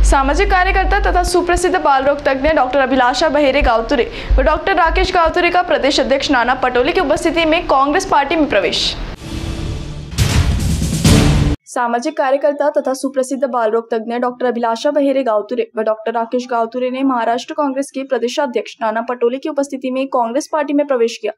सामाजिक कार्यकर्ता तथा सुप्रसिद्ध बाल रोग तज्ञ डॉक्टर अभिलाषा बहेरे गावतुरे व डॉक्टर राकेश गावतुरे का प्रदेश अध्यक्ष नाना पटोले की उपस्थिति में कांग्रेस पार्टी में प्रवेश। सामाजिक कार्यकर्ता तथा सुप्रसिद्ध बाल रोग तज्ञ डॉक्टर अभिलाषा बहेरे गावतुरे व डॉक्टर राकेश गावतुरे ने महाराष्ट्र कांग्रेस के प्रदेशाध्यक्ष नाना पटोले की उपस्थिति में कांग्रेस पार्टी में प्रवेश किया।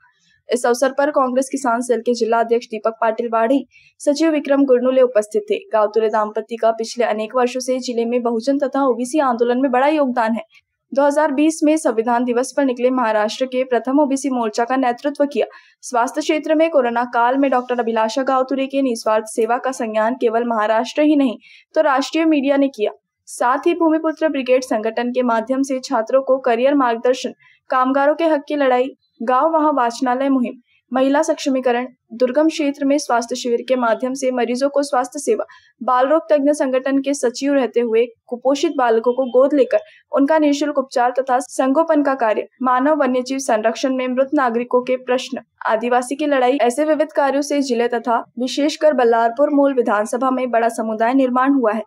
इस अवसर पर कांग्रेस किसान सेल के जिला अध्यक्ष दीपक पाटिल वाड़ी, सचिव विक्रम गुरनुले उपस्थित थे। गावतुरे दाम्पत्य का पिछले अनेक वर्षों से जिले में बहुजन तथा ओबीसी आंदोलन में बड़ा योगदान है। 2020 में संविधान दिवस पर निकले महाराष्ट्र के प्रथम ओबीसी मोर्चा का नेतृत्व किया। स्वास्थ्य क्षेत्र में कोरोना काल में डॉक्टर अभिलाषा गावतुरे के निस्वार्थ सेवा का संज्ञान केवल महाराष्ट्र ही नहीं तो राष्ट्रीय मीडिया ने किया। साथ ही भूमिपुत्र ब्रिगेड संगठन के माध्यम से छात्रों को करियर मार्गदर्शन, कामगारों के हक की लड़ाई, गांव वहां वाचनालय मुहिम, महिला सक्षमीकरण, दुर्गम क्षेत्र में स्वास्थ्य शिविर के माध्यम से मरीजों को स्वास्थ्य सेवा, बाल रोग तज्ञ संगठन के सचिव रहते हुए कुपोषित बालकों को गोद लेकर उनका निःशुल्क उपचार तथा संगोपन का कार्य, मानव वन्यजीव संरक्षण में मृत नागरिकों के प्रश्न, आदिवासी की लड़ाई, ऐसे विविध कार्यों से जिले तथा विशेषकर बल्लारपुर मूल विधानसभा में बड़ा समुदाय निर्माण हुआ है।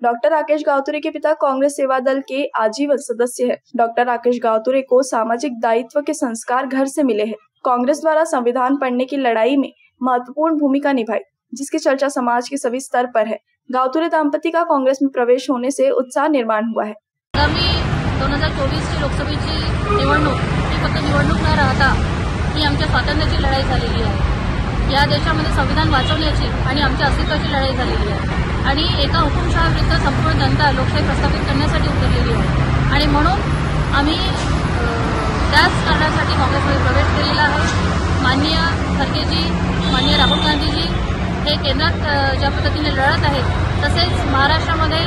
डॉक्टर राकेश गावतुरे के पिता कांग्रेस सेवा दल के आजीवन सदस्य है। डॉक्टर राकेश गावतुरे को सामाजिक दायित्व के संस्कार घर से मिले हैं। कांग्रेस द्वारा संविधान पढ़ने की लड़ाई में महत्वपूर्ण भूमिका निभाई, जिसकी चर्चा समाज के सभी स्तर पर है। गावतुरे दाम्पत्य का कांग्रेस में प्रवेश होने से उत्साह निर्माण हुआ है। आगामी 2024 ची लोकसभेची निवडणूक ही फक्त निवडणूक न राहता ही आमच्या स्वातंत्र्याची लढाई झालेली आहे। या देशामध्ये संविधान वाचवण्याची आणि आमच्या अस्तित्वाची लढाई झालेली आहे आणि एका हुकुमशहाविरुद्ध संपूर्ण जनता लोकशाही प्रस्थापित करण्यासाठी उतरलेली आहे आणि म्हणून आम्ही त्याच कारणासाठी काँग्रेसमध्ये प्रवेश केलेला आहे। माननीय खरगेजी, माननीय राहुल गांधीजी हे केंद्रात ज्या पद्धतीने लढत आहेत, तसेच महाराष्ट्रामध्ये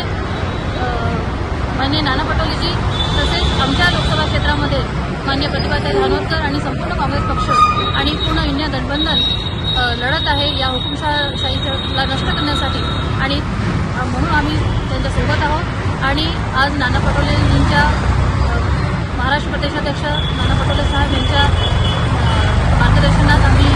माननीय नाना पटोलेजी, तसेच आमच्या लोकसभा क्षेत्रामध्ये माननीय प्रतिभाताई धानोरकर आणि संपूर्ण काँग्रेस पक्ष आणि पूर्ण इंडिया गठबंधन लढत आहे या हुकुमशाहीला नष्ट करण्यासाठी आणि म्हणून आम्ही त्यांच्यासोबत आहोत। आणि आज नाना पटोलेंच्या महाराष्ट्र प्रदेशाध्यक्ष नाना पटोले साहेब यांच्या मार्गदर्शनात आम्ही